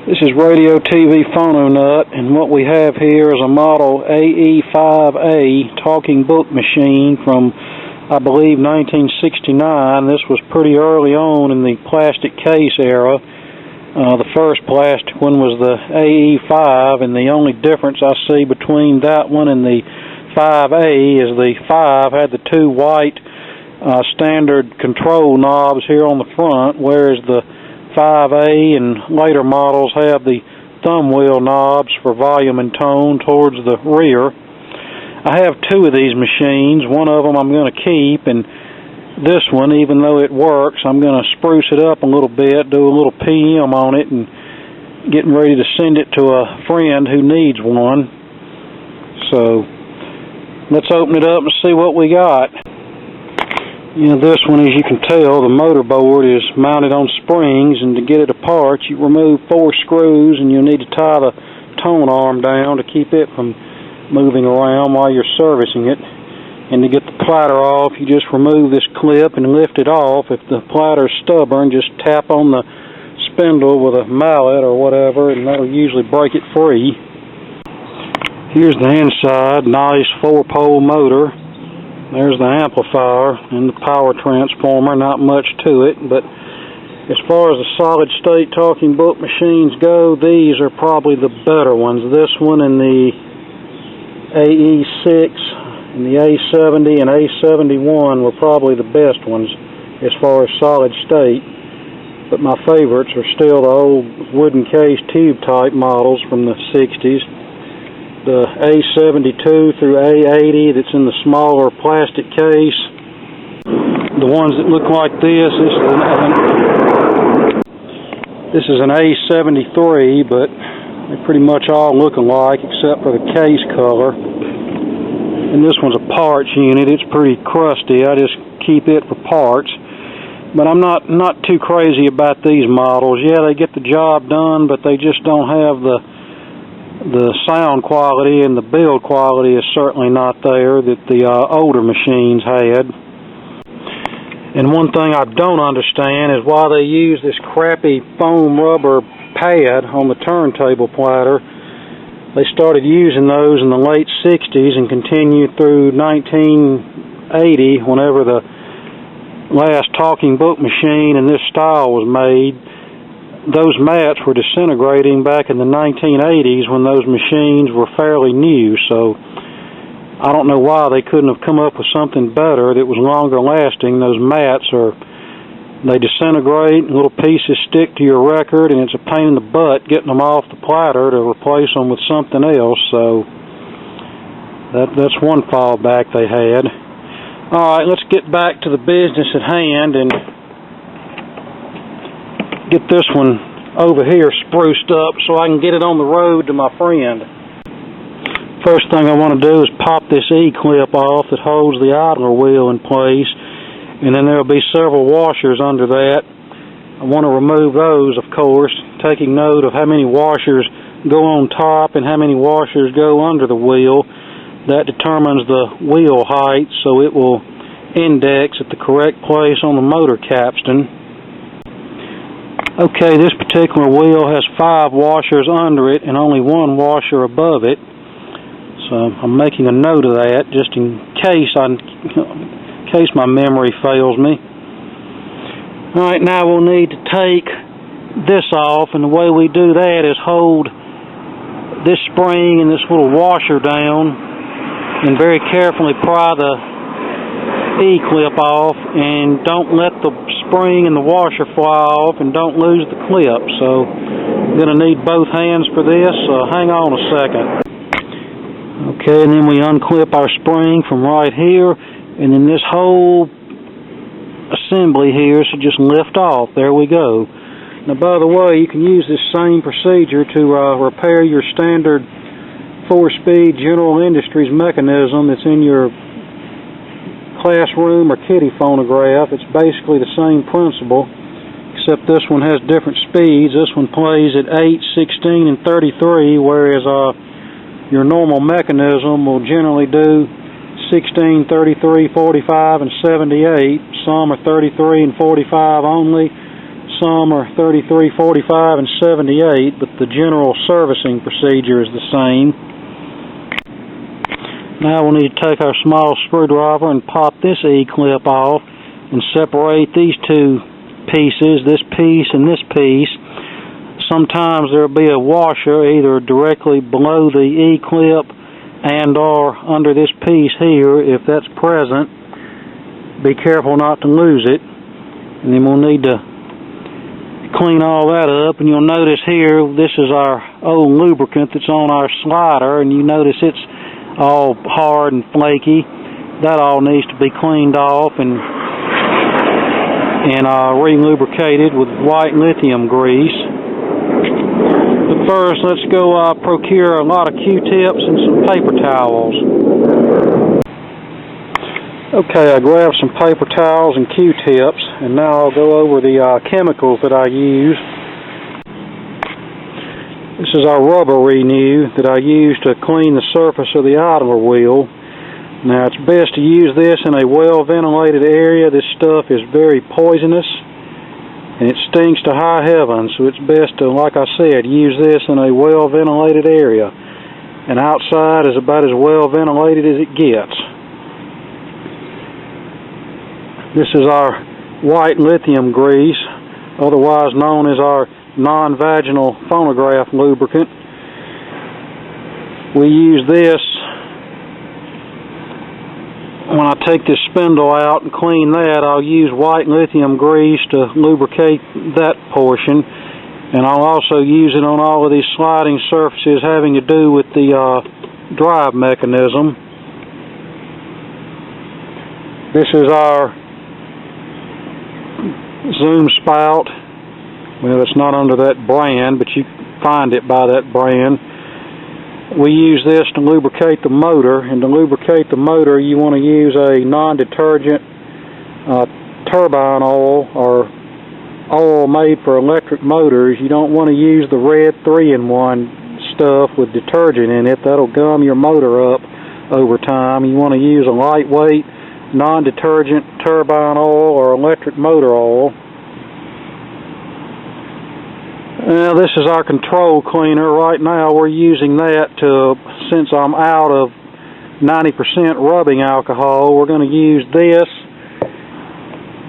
This is Radio TV Phono Nut, and what we have here is a model AE5A talking book machine from, I believe, 1969. This was pretty early on in the plastic case era. The first plastic one was the AE5, and the only difference I see between that one and the 5A is the 5 had the two white standard control knobs here on the front, whereas the 5A and later models have the thumb wheel knobs for volume and tone towards the rear. I have two of these machines. One of them I'm going to keep, and this one, even though it works, I'm going to spruce it up a little bit, do a little PM on it, and getting ready to send it to a friend who needs one. So let's open it up and see what we got. You know, this one, as you can tell, the motor board is mounted on springs, and to get it apart, you remove 4 screws, and you'll need to tie the tone arm down to keep it from moving around while you're servicing it. And to get the platter off, you just remove this clip and lift it off. If the platter's stubborn, just tap on the spindle with a mallet or whatever, and that'll usually break it free. Here's the inside, nice 4-pole motor. There's the amplifier and the power transformer, not much to it, but as far as the solid state talking book machines go, these are probably the better ones. This one and the AE6 and the A70 and A71 were probably the best ones as far as solid state, but my favorites are still the old wooden case tube type models from the 60s. The A72 through A80 that's in the smaller plastic case. The ones that look like this is an A73, but they pretty much all look alike except for the case color. And this one's a parts unit. It's pretty crusty. I just keep it for parts. But I'm not too crazy about these models. Yeah, they get the job done, but they just don't have the sound quality, and the build quality is certainly not there that the older machines had. And one thing I don't understand is why they use this crappy foam rubber pad on the turntable platter. They started using those in the late 60s and continued through 1980 whenever the last talking book machine in this style was made. Those mats were disintegrating back in the 1980s when those machines were fairly new, so I don't know why they couldn't have come up with something better that was longer lasting. Those mats they disintegrate, little pieces stick to your record, and it's a pain in the butt getting them off the platter to replace them with something else, so that's one fallback they had. Alright, let's get back to the business at hand and get this one over here spruced up so I can get it on the road to my friend. First thing I want to do is pop this E-clip off that holds the idler wheel in place, and then there will be several washers under that. I want to remove those, of course, taking note of how many washers go on top and how many washers go under the wheel. That determines the wheel height, so it will index at the correct place on the motor capstan. Okay, this particular wheel has 5 washers under it and only 1 washer above it. So I'm making a note of that just in case my memory fails me. Alright, now we'll need to take this off, and the way we do that is hold this spring and this little washer down and very carefully pry the E-clip off, and don't let the spring and the washer fly off, and don't lose the clip. So I'm going to need both hands for this, so hang on a second. Okay, and then we unclip our spring from right here, and then this whole assembly here should just lift off. There we go. Now, by the way, you can use this same procedure to repair your standard 4-speed General Industries mechanism that's in your classroom or kiddie phonograph. It's basically the same principle, except this one has different speeds. This one plays at 8, 16, and 33, whereas your normal mechanism will generally do 16, 33, 45, and 78. Some are 33 and 45 only. some are 33, 45, and 78, but the general servicing procedure is the same. Now we'll need to take our small screwdriver and pop this E-clip off and separate these two pieces, this piece and this piece. Sometimes there will be a washer either directly below the E-clip and or under this piece here. If that's present, be careful not to lose it. And then we'll need to clean all that up, and you'll notice here this is our old lubricant that's on our slider, and you notice it's all hard and flaky. That all needs to be cleaned off and re-lubricated with white lithium grease. But first, let's go procure a lot of Q-tips and some paper towels. Okay, I grabbed some paper towels and Q-tips, and now I'll go over the chemicals that I use. This is our rubber renew that I use to clean the surface of the idler wheel. Now, it's best to use this in a well-ventilated area. This stuff is very poisonous, and it stinks to high heaven, so it's best to, like I said, use this in a well-ventilated area. And outside is about as well-ventilated as it gets. This is our white lithium grease, otherwise known as our non-vaginal phonograph lubricant. We use this when I take this spindle out and clean that. I'll use white lithium grease to lubricate that portion, and I'll also use it on all of these sliding surfaces having to do with the drive mechanism. This is our zoom spout. Well, it's not under that brand, but you find it by that brand. We use this to lubricate the motor, and to lubricate the motor you want to use a non-detergent turbine oil or oil made for electric motors. You don't want to use the red 3-in-1 stuff with detergent in it. That'll gum your motor up over time. You want to use a lightweight non-detergent turbine oil or electric motor oil. Now, this is our control cleaner. Right now we're using that since I'm out of 90% rubbing alcohol, we're going to use this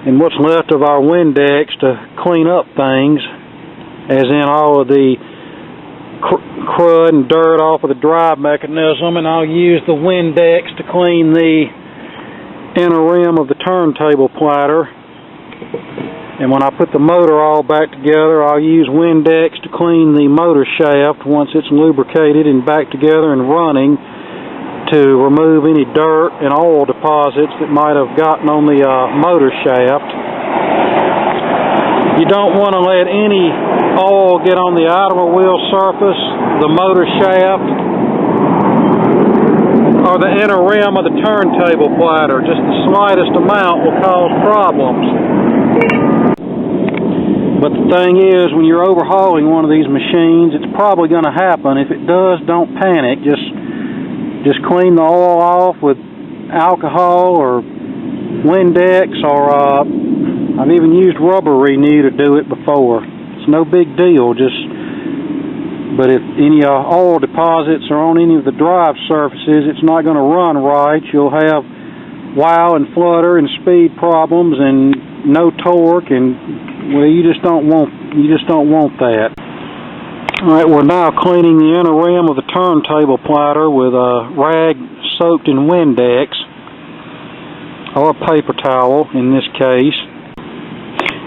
and what's left of our Windex to clean up things, as in all of the crud and dirt off of the drive mechanism, and I'll use the Windex to clean the inner rim of the turntable platter. And when I put the motor all back together, I'll use Windex to clean the motor shaft once it's lubricated and back together and running, to remove any dirt and oil deposits that might have gotten on the motor shaft. You don't want to let any oil get on the idler wheel surface, the motor shaft, or the inner rim of the turntable platter. Just the slightest amount will cause problems. But the thing is, when you're overhauling one of these machines, it's probably going to happen. If it does, don't panic. Just clean the oil off with alcohol or Windex, or I've even used rubber renew to do it before. It's no big deal. But if any oil deposits are on any of the drive surfaces, it's not going to run right. You'll have wow and flutter and speed problems and no torque, and well, you just don't want that. All right, we're now cleaning the inner rim of the turntable platter with a rag soaked in Windex, or a paper towel in this case.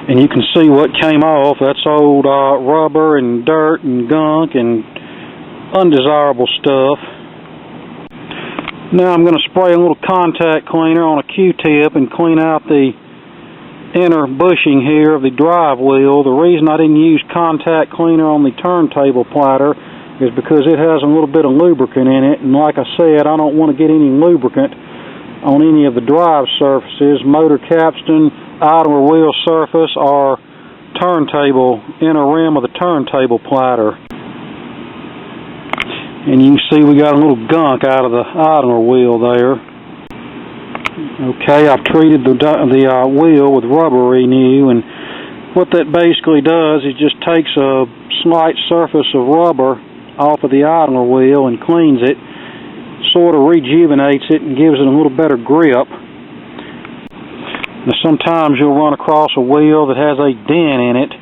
And you can see what came off. That's old rubber and dirt and gunk and undesirable stuff. Now I'm going to spray a little contact cleaner on a Q-tip and clean out the inner bushing here of the drive wheel. The reason I didn't use contact cleaner on the turntable platter is because it has a little bit of lubricant in it, and like I said, I don't want to get any lubricant on any of the drive surfaces, motor capstan, idler wheel surface, or turntable, inner rim of the turntable platter. And you can see we got a little gunk out of the idler wheel there. Okay, I've treated the wheel with rubber renew, and What that basically does is just takes a slight surface of rubber off of the idler wheel and cleans it, sort of rejuvenates it and gives it a little better grip. Now, sometimes you'll run across a wheel that has a dent in it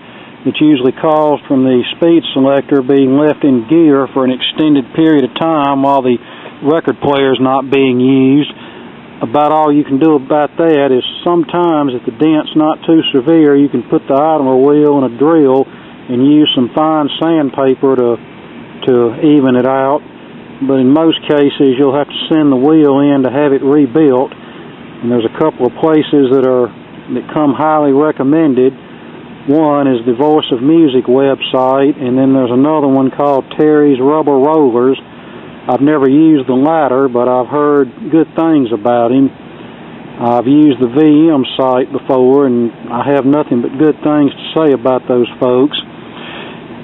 that's usually caused from the speed selector being left in gear for an extended period of time while the record player is not being used. About all you can do about that is sometimes, if the dent's not too severe, you can put the idler wheel in a drill and use some fine sandpaper to even it out. But in most cases, you'll have to send the wheel in to have it rebuilt. And there's a couple of places that come highly recommended. One is the Voice of Music website, and then there's another one called Terry's Rubber Rollers. I've never used the latter, but I've heard good things about him. I've used the VM site before, and I have nothing but good things to say about those folks.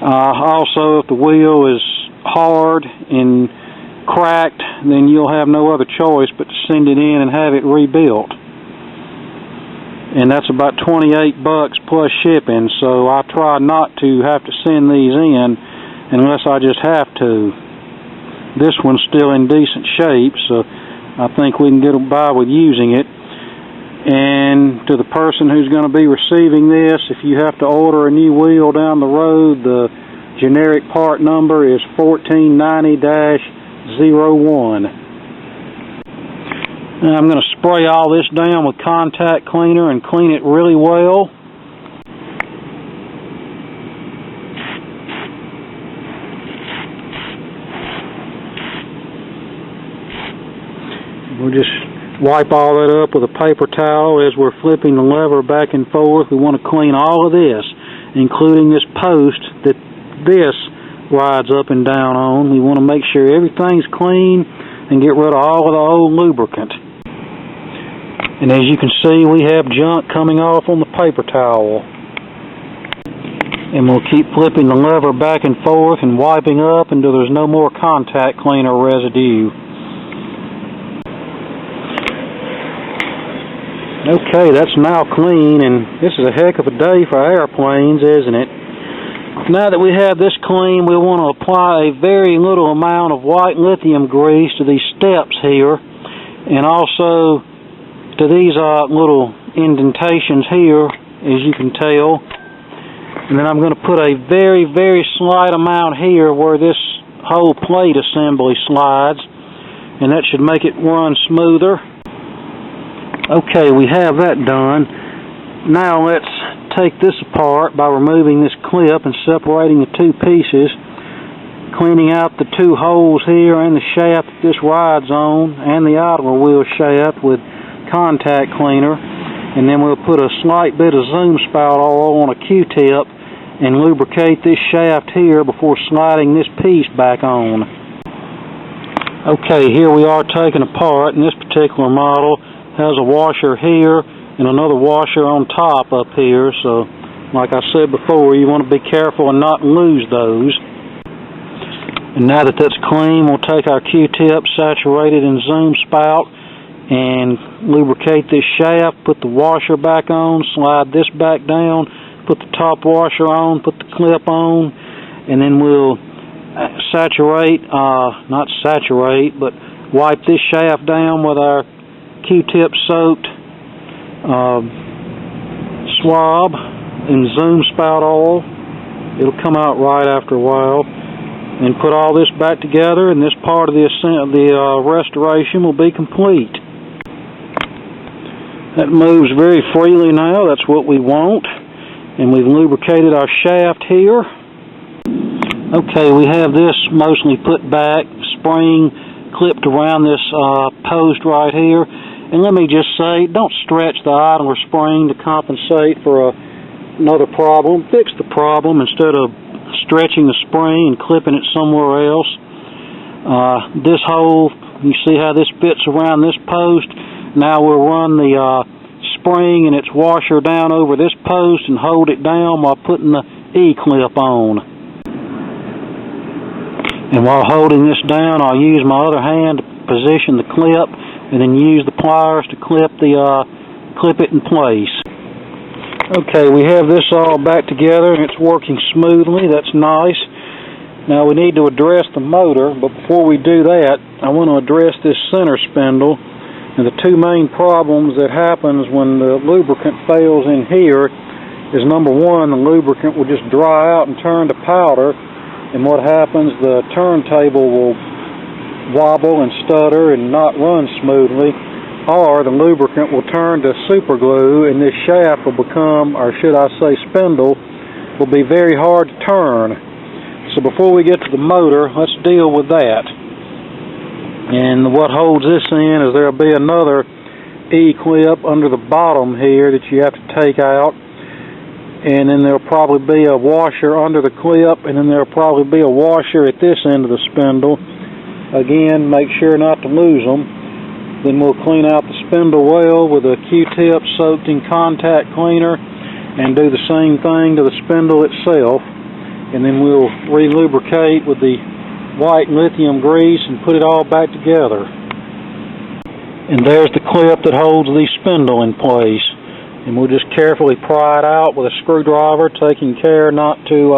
Also, if the wheel is hard and cracked, then you'll have no other choice but to send it in and have it rebuilt. And that's about $28 plus shipping, so I try not to have to send these in unless I just have to. This one's still in decent shape, so I think we can get by with using it. And to the person who's going to be receiving this, if you have to order a new wheel down the road, the generic part number is 1490-01. Now I'm going to spray all this down with contact cleaner and clean it really well. We'll just wipe all that up with a paper towel as we're flipping the lever back and forth. We want to clean all of this, including this post that this rides up and down on. We want to make sure everything's clean and get rid of all of the old lubricant. And as you can see, we have junk coming off on the paper towel. And we'll keep flipping the lever back and forth and wiping up until there's no more contact cleaner residue. Okay, that's now clean, and this is a heck of a day for airplanes, isn't it? Now that we have this clean, we want to apply a very little amount of white lithium grease to these steps here, and also to these little indentations here, as you can tell. And then I'm going to put a very, very slight amount here where this whole plate assembly slides, and that should make it run smoother. Okay, we have that done. Now let's take this apart by removing this clip and separating the two pieces, cleaning out the two holes here and the shaft that this rides on and the idler wheel shaft with contact cleaner, and then we'll put a slight bit of zoom spout oil on a Q-tip and lubricate this shaft here before sliding this piece back on. Okay, here we are taking apart, and this particular model has a washer here and another washer on top up here, so like I said before, you want to be careful and not lose those. And now that that's clean, we'll take our Q-tip, saturate it in zoom spout, and lubricate this shaft, put the washer back on, slide this back down, put the top washer on, put the clip on, and then we'll wipe this shaft down with our Q-tip soaked swab in zoom spout oil. It'll come out right after a while. And put all this back together, and this part of the restoration will be complete. That moves very freely now. That's what we want. And we've lubricated our shaft here. Okay, we have this mostly put back, spring clipped around this post right here. And let me just say, don't stretch the idler spring to compensate for another problem. Fix the problem instead of stretching the spring and clipping it somewhere else. This hole, you see how this fits around this post. Now we'll run the spring and its washer down over this post and hold it down while putting the E-clip on. And while holding this down, I'll use my other hand to position the clip and then use the pliers to clip it in place. Okay, we have this all back together and it's working smoothly. That's nice. Now we need to address the motor, but before we do that, I want to address this center spindle. And the two main problems that happens when the lubricant fails in here is, number one, the lubricant will just dry out and turn to powder, and what happens, the turntable will wobble and stutter and not run smoothly. Or the lubricant will turn to super glue and this shaft will become, or should I say spindle, will be very hard to turn. So before we get to the motor, let's deal with that. And what holds this in is there will be another E-clip under the bottom here that you have to take out. And then there will probably be a washer under the clip, and then there will probably be a washer at this end of the spindle. Again, make sure not to lose them. Then we'll clean out the spindle well with a Q-tip soaked in contact cleaner and do the same thing to the spindle itself. And then we'll re-lubricate with the white lithium grease and put it all back together. And there's the clip that holds the spindle in place. And we'll just carefully pry it out with a screwdriver, taking care not to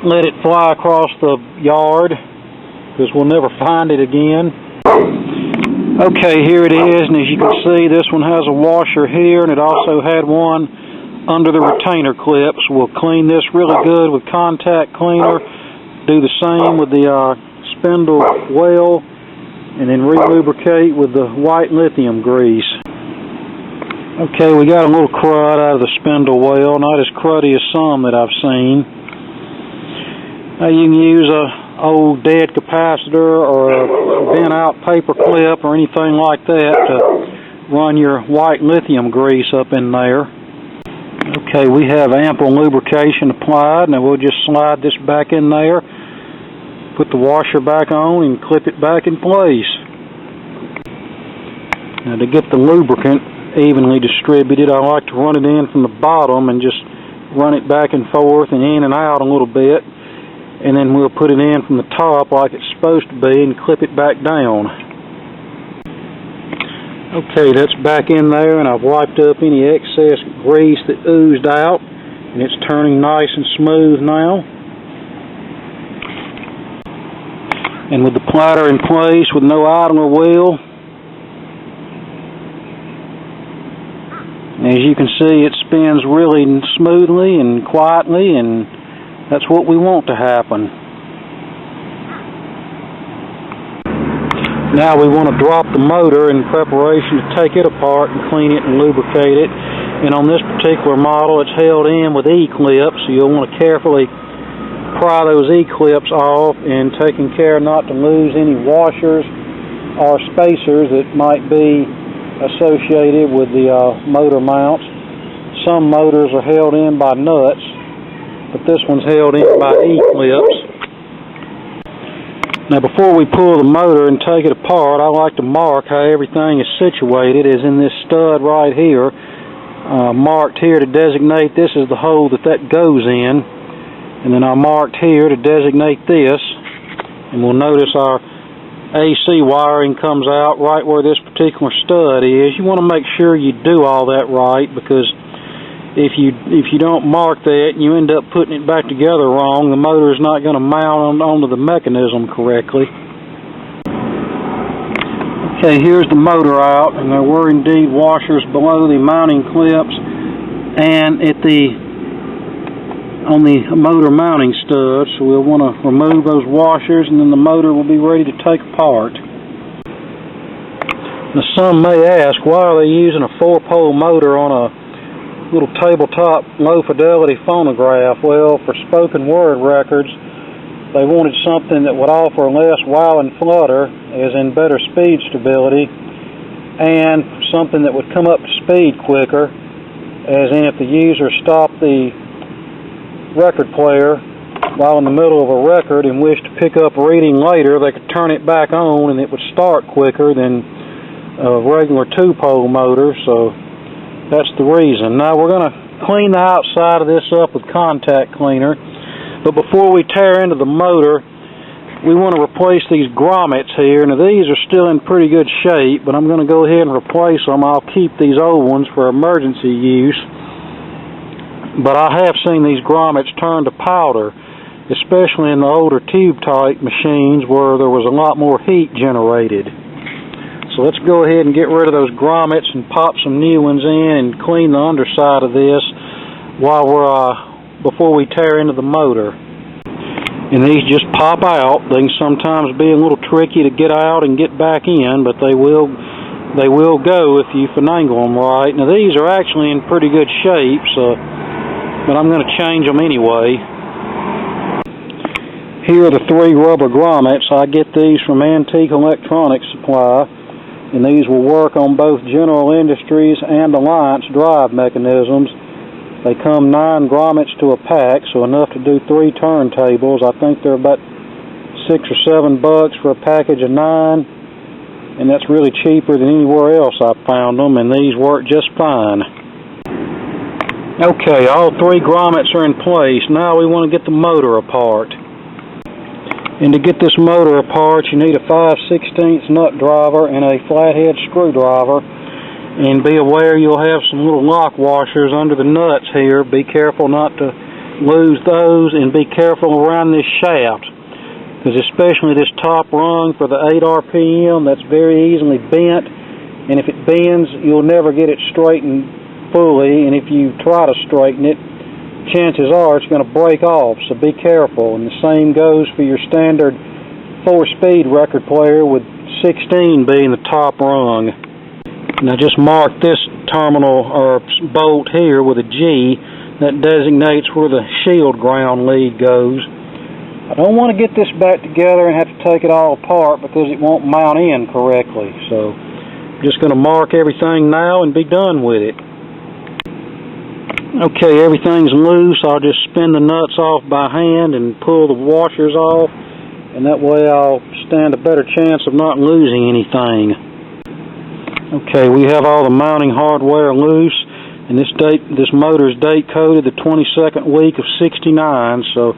let it fly across the yard, because we'll never find it again. Okay, here it is, and as you can see, this one has a washer here, and it also had one under the retainer clips. We'll clean this really good with contact cleaner, do the same with the spindle well, and then re-lubricate with the white lithium grease. Okay, we got a little crud out of the spindle well, not as cruddy as some that I've seen. Now you can use a old dead capacitor or a bent out paper clip or anything like that to run your white lithium grease up in there. Okay, we have ample lubrication applied. Now we'll just slide this back in there, put the washer back on and clip it back in place. Now to get the lubricant evenly distributed, I like to run it in from the bottom and just run it back and forth and in and out a little bit. And then we'll put it in from the top like it's supposed to be and clip it back down. Okay, that's back in there, and I've wiped up any excess grease that oozed out, and it's turning nice and smooth now. And with the platter in place with no idler wheel, as you can see, it spins really smoothly and quietly, and that's what we want to happen. Now we want to drop the motor in preparation to take it apart and clean it and lubricate it. And on this particular model, it's held in with E-clips, so you'll want to carefully pry those E-clips off and taking care not to lose any washers or spacers that might be associated with the motor mounts. Some motors are held in by nuts, but this one's held in by E-clips. Now before we pull the motor and take it apart, I like to mark how everything is situated, as in this stud right here, marked here to designate this is the hole that goes in, and then I marked here to designate this, and we'll notice our AC wiring comes out right where this particular stud is. You want to make sure you do all that right, because if you don't mark that and you end up putting it back together wrong, the motor is not going to mount onto the mechanism correctly. Okay, here's the motor out, and there were indeed washers below the mounting clips and on the motor mounting stud, so we'll want to remove those washers, and then the motor will be ready to take apart. Now some may ask, why are they using a 4-pole motor on a little tabletop low-fidelity phonograph? Well, for spoken word records, they wanted something that would offer less wow and flutter, as in better speed stability, and something that would come up to speed quicker, as in if the user stopped the record player while in the middle of a record and wished to pick up a reading later, they could turn it back on and it would start quicker than a regular 2-pole motor. So that's the reason. Now we're going to clean the outside of this up with contact cleaner, but before we tear into the motor, we want to replace these grommets here. Now these are still in pretty good shape, but I'm going to go ahead and replace them. I'll keep these old ones for emergency use. but I have seen these grommets turn to powder, especially in the older tube-type machines where there was a lot more heat generated. So let's go ahead and get rid of those grommets and pop some new ones in and clean the underside of this before we tear into the motor. And these just pop out. They can sometimes be a little tricky to get out and get back in, but they will go if you finagle them right. Now these are actually in pretty good shape, but I'm going to change them anyway. Here are the 3 rubber grommets. I get these from Antique Electronics Supply, and these will work on both General Industries and Alliance drive mechanisms. They come 9 grommets to a pack, so enough to do 3 turntables. I think they're about $6 or $7 for a package of 9, and that's really cheaper than anywhere else I've found them, and these work just fine. Okay, all 3 grommets are in place. Now we want to get the motor apart. And to get this motor apart, you need a 5/16 nut driver and a flathead screwdriver. And be aware you'll have some little lock washers under the nuts here. Be careful not to lose those, and be careful around this shaft, because especially this top rung for the 8 RPM, that's very easily bent. And if it bends, you'll never get it straightened fully. And if you try to straighten it, chances are it's going to break off, so be careful. And the same goes for your standard 4-speed record player, with 16 being the top rung. Now just mark this terminal or bolt here with a G. That designates where the shield ground lead goes. I don't want to get this back together and have to take it all apart because it won't mount in correctly. So I'm just going to mark everything now and be done with it. Okay, everything's loose. I'll just spin the nuts off by hand and pull the washers off, and that way I'll stand a better chance of not losing anything. Okay, we have all the mounting hardware loose, and this motor's date coded the 22nd week of '69, so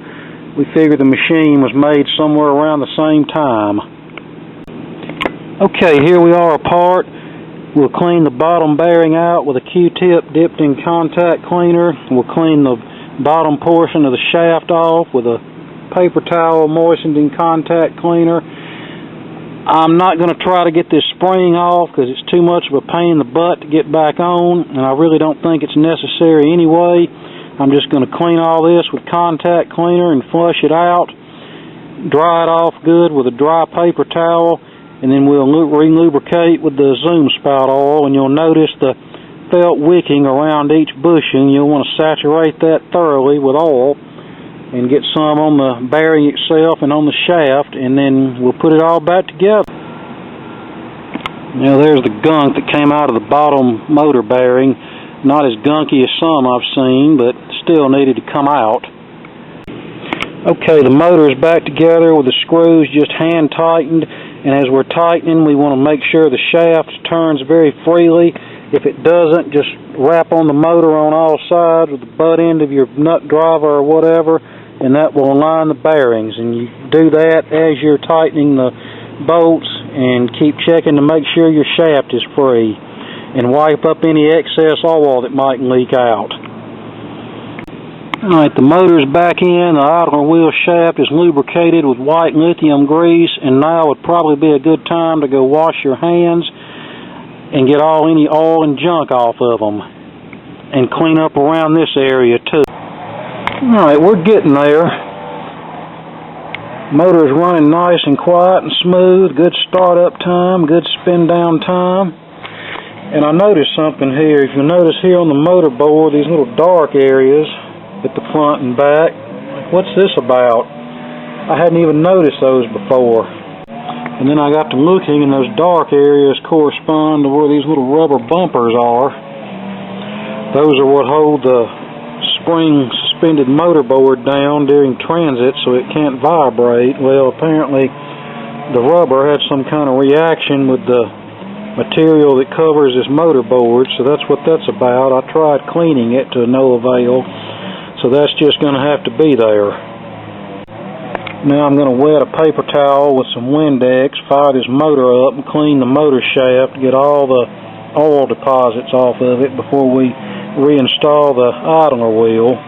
we figure the machine was made somewhere around the same time. Okay, here we are apart. We'll clean the bottom bearing out with a Q-tip dipped in contact cleaner. We'll clean the bottom portion of the shaft off with a paper towel moistened in contact cleaner. I'm not going to try to get this spring off because it's too much of a pain in the butt to get back on, and I really don't think it's necessary anyway. I'm just going to clean all this with contact cleaner and flush it out, dry it off good with a dry paper towel, and then we'll re-lubricate with the zoom spout oil. And you'll notice the felt wicking around each bushing. You'll want to saturate that thoroughly with oil and get some on the bearing itself and on the shaft, and then we'll put it all back together. Now there's the gunk that came out of the bottom motor bearing. Not as gunky as some I've seen, but still needed to come out. Okay, the motor is back together with the screws just hand tightened. And as we're tightening, we want to make sure the shaft turns very freely. If it doesn't, just wrap on the motor on all sides with the butt end of your nut driver or whatever, and that will align the bearings. And you do that as you're tightening the bolts, and keep checking to make sure your shaft is free, and wipe up any excess oil that might leak out. Alright, the motor's back in. The idler wheel shaft is lubricated with white lithium grease, and now would probably be a good time to go wash your hands and get any oil and junk off of them, and clean up around this area too. Alright, we're getting there. Motor is running nice and quiet and smooth. Good start-up time, good spin-down time. And I noticed something here. If you notice here on the motor board, these little dark areas at the front and back. What's this about? I hadn't even noticed those before. And then I got to looking, and those dark areas correspond to where these little rubber bumpers are. Those are what hold the spring suspended motor board down during transit so it can't vibrate. Well, apparently the rubber had some kind of reaction with the material that covers this motor board, so that's what that's about. I tried cleaning it to no avail. So that's just going to have to be there. Now I'm going to wet a paper towel with some Windex, fire this motor up, and clean the motor shaft, get all the oil deposits off of it before we reinstall the idler wheel.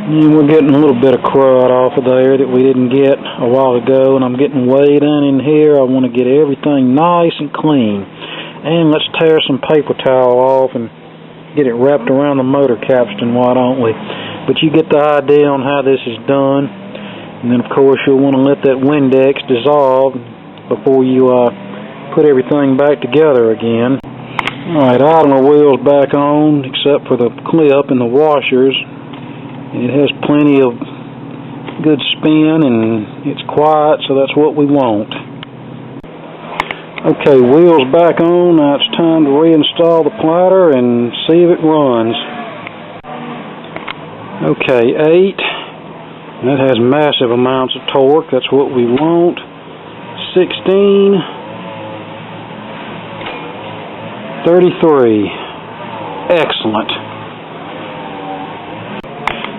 And we're getting a little bit of crud off of there that we didn't get a while ago, and I'm getting way down in here. I want to get everything nice and clean. And let's tear some paper towel off and get it wrapped around the motor capstan, why don't we? But you get the idea on how this is done. And then, of course, you'll want to let that Windex dissolve before you put everything back together again. Alright, idler wheel's back on, except for the clip and the washers. It has plenty of good spin and it's quiet, so that's what we want. Okay, wheel's back on. Now it's time to reinstall the plier and see if it runs. Okay, 8. That has massive amounts of torque. That's what we want. 16. 33. Excellent.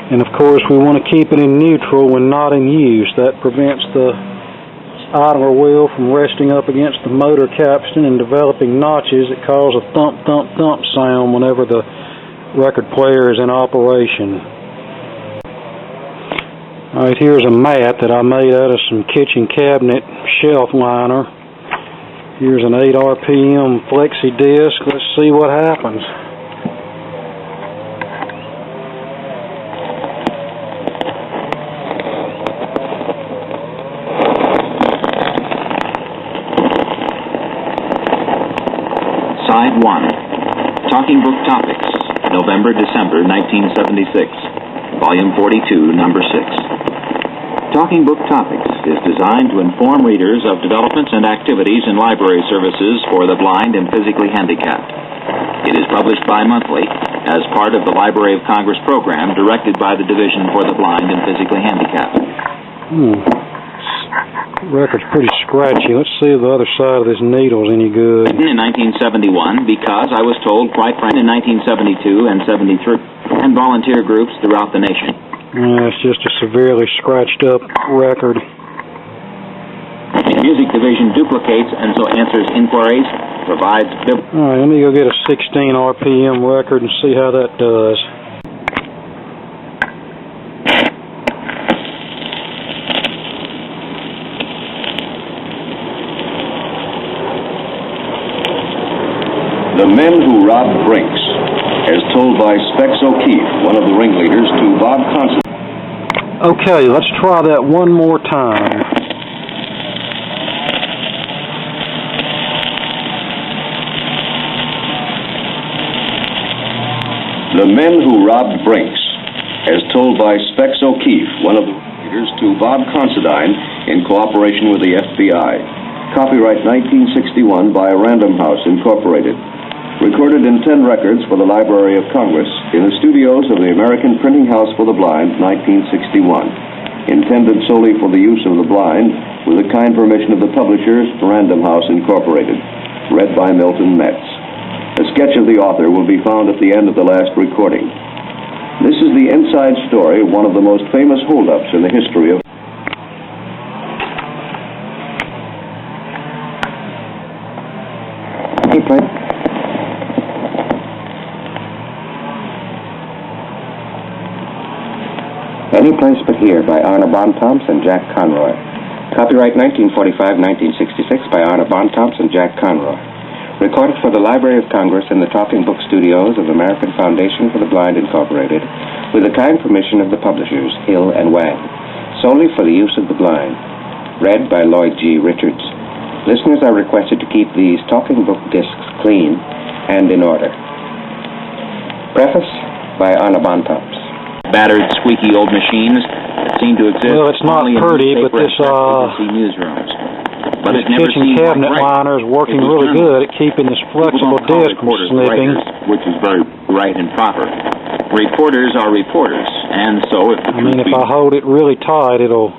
And of course we want to keep it in neutral when not in use. That prevents the idler wheel from resting up against the motor capstan and developing notches that cause a thump, thump, thump sound whenever the record player is in operation. Alright, here's a mat that I made out of some kitchen cabinet shelf liner. Here's an 8 RPM flexi disc. Let's see what happens. Side 1. Talking Book Topics, November-December 1976. Volume 42, Number 6. Talking Book Topics is designed to inform readers of developments and activities in library services for the blind and physically handicapped. It is published bi-monthly as part of the Library of Congress program directed by the Division for the Blind and Physically Handicapped. Record's pretty scratchy. Let's see if the other side of this needle's any good. In 1971, because I was told quite frankly in 1972 and 73, and volunteer groups throughout the nation. It's just a severely scratched up record. The Music Division duplicates and so answers inquiries, provides... Alright, let me go get a 16 RPM record and see how that does. The Men Who Robbed Brinks, as told by Specs O'Keefe, one of the ringleaders, to Bob Constantine. Okay, let's try that one more time. The Men Who Robbed Brinks, as told by Specs O'Keefe, one of the ringleaders, to Bob Constantine, in cooperation with the FBI. Copyright 1961 by Random House, Incorporated. Recorded in 10 records for the Library of Congress in the studios of the American Printing House for the Blind, 1961. Intended solely for the use of the blind, with the kind permission of the publishers, Random House Incorporated. Read by Milton Metz. A sketch of the author will be found at the end of the last recording. This is the inside story of one of the most famous holdups in the history of... Any Place But Here by Arna Bontemps and Jack Conroy. Copyright 1945-1966 by Arna Bontemps and Jack Conroy. Recorded for the Library of Congress in the Talking Book Studios of American Foundation for the Blind, Incorporated, with the kind permission of the publishers, Hill and Wang, solely for the use of the blind. Read by Lloyd G. Richards. Listeners are requested to keep these talking book discs clean and in order. Preface by Arna Bontemps. Battered, squeaky old machines that seem to exist. Well, it's not pretty, but this newsrooms. But this kitchen cabinet liner is working really good at keeping this flexible disc from slipping. Which is very right and proper. Reporters are reporters, and so if if I hold it really tight, it'll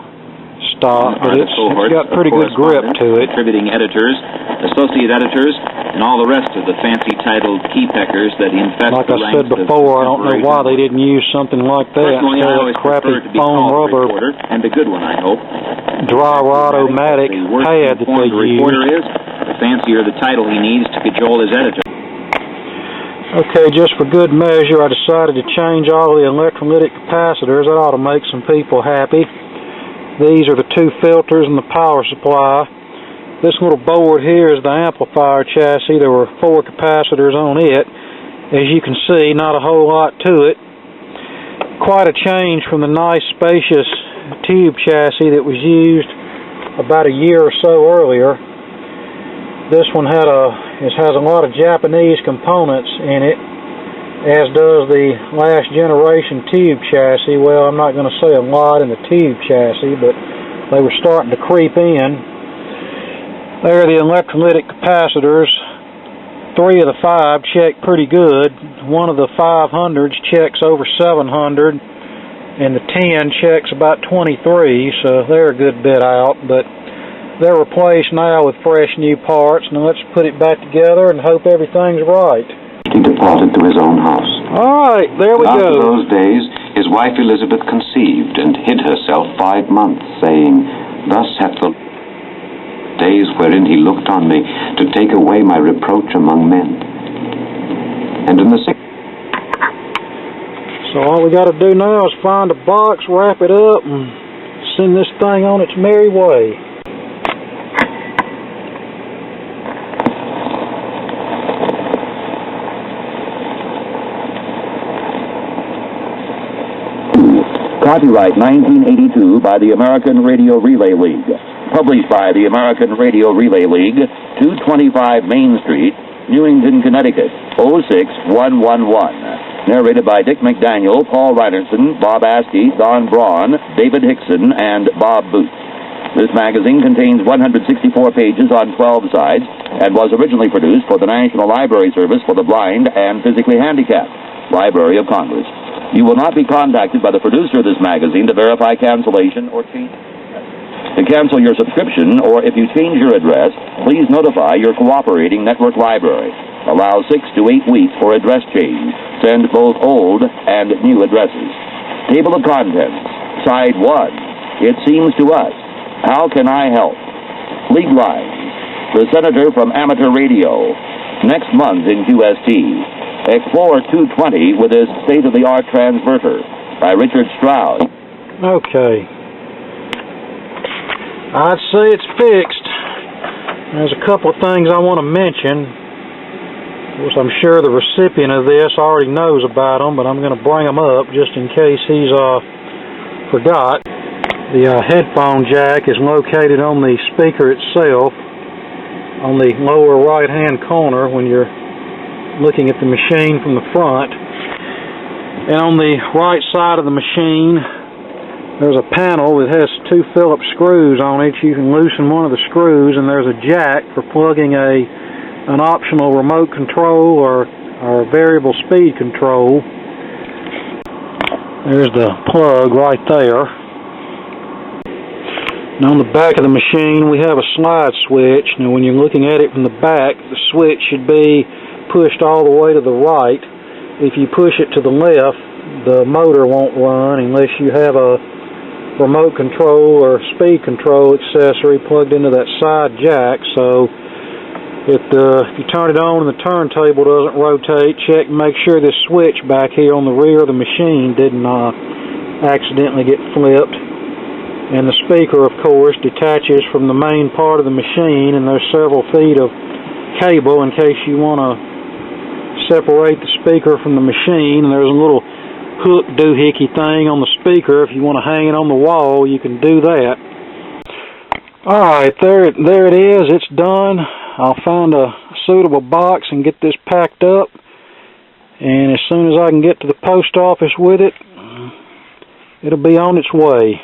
stop. But it's got pretty good grip to it. Contributing editors, associate editors, and all the rest of the fancy-titled key peckers that infest like the I ranks said before, I don't know why they didn't use something like that Personally, instead I of always crappy prefer to be foam called rubber reporter, and a good one, I hope. dry rod-o-matic pad that they the use. reporter is, the fancier the title he needs to cajole his editor. Okay, just for good measure, I decided to change all the electrolytic capacitors. That ought to make some people happy. These are the two filters and the power supply. This little board here is the amplifier chassis. There were 4 capacitors on it. As you can see, not a whole lot to it. Quite a change from the nice, spacious tube chassis that was used about a year or so earlier. This one has a lot of Japanese components in it, as does the last generation tube chassis. Well, I'm not going to say a lot in the tube chassis, but they were starting to creep in. There are the electrolytic capacitors. 3 of the 5 check pretty good. One of the 500s checks over 700, and the 10 checks about 23, so they're a good bit out, but they're replaced now with fresh new parts. Now let's put it back together and hope everything's right. He departed to his own house. Alright, there we go. After those days, his wife Elizabeth conceived and hid herself 5 months, saying, "Thus hath the days wherein he looked on me to take away my reproach among men." And in the 6th... So all we got to do now is find a box, wrap it up, and send this thing on its merry way. Copyright 1982 by the American Radio Relay League. Published by the American Radio Relay League, 225 Main Street, Newington, Connecticut, 06111. Narrated by Dick McDaniel, Paul Reinerson, Bob Askey, Don Braun, David Hickson, and Bob Booth. This magazine contains 164 pages on 12 sides and was originally produced for the National Library Service for the Blind and Physically Handicapped, Library of Congress. You will not be contacted by the producer of this magazine to verify cancellation or change. To cancel your subscription, or if you change your address, please notify your cooperating network library. Allow 6 to 8 weeks for address change. Send both old and new addresses. Table of contents. Side 1. It seems to us. How can I help? League lines. The Senator from Amateur Radio. Next month in QST. Explorer 220 with his state-of-the-art transverter by Richard Stroud. Okay. I'd say it's fixed. There's a couple of things I want to mention. Of course, I'm sure the recipient of this already knows about them, but I'm going to bring them up just in case he's forgot. The headphone jack is located on the speaker itself, on the lower right-hand corner when you're looking at the machine from the front. And on the right side of the machine, there's a panel that has 2 Phillips screws on it. You can loosen one of the screws, and there's a jack for plugging an optional remote control or variable speed control. There's the plug right there. And on the back of the machine, we have a slide switch. Now, when you're looking at it from the back, the switch should be pushed all the way to the right. If you push it to the left, the motor won't run unless you have a remote control or speed control accessory plugged into that side jack. So if you turn it on and the turntable doesn't rotate, check and make sure this switch back here on the rear of the machine didn't accidentally get flipped. And the speaker, of course, detaches from the main part of the machine, and there's several feet of cable in case you want to separate the speaker from the machine. And there's a little hook doohickey thing on the speaker. If you want to hang it on the wall, you can do that. Alright, there it is. It's done. I'll find a suitable box and get this packed up, and as soon as I can get to the post office with it, it'll be on its way.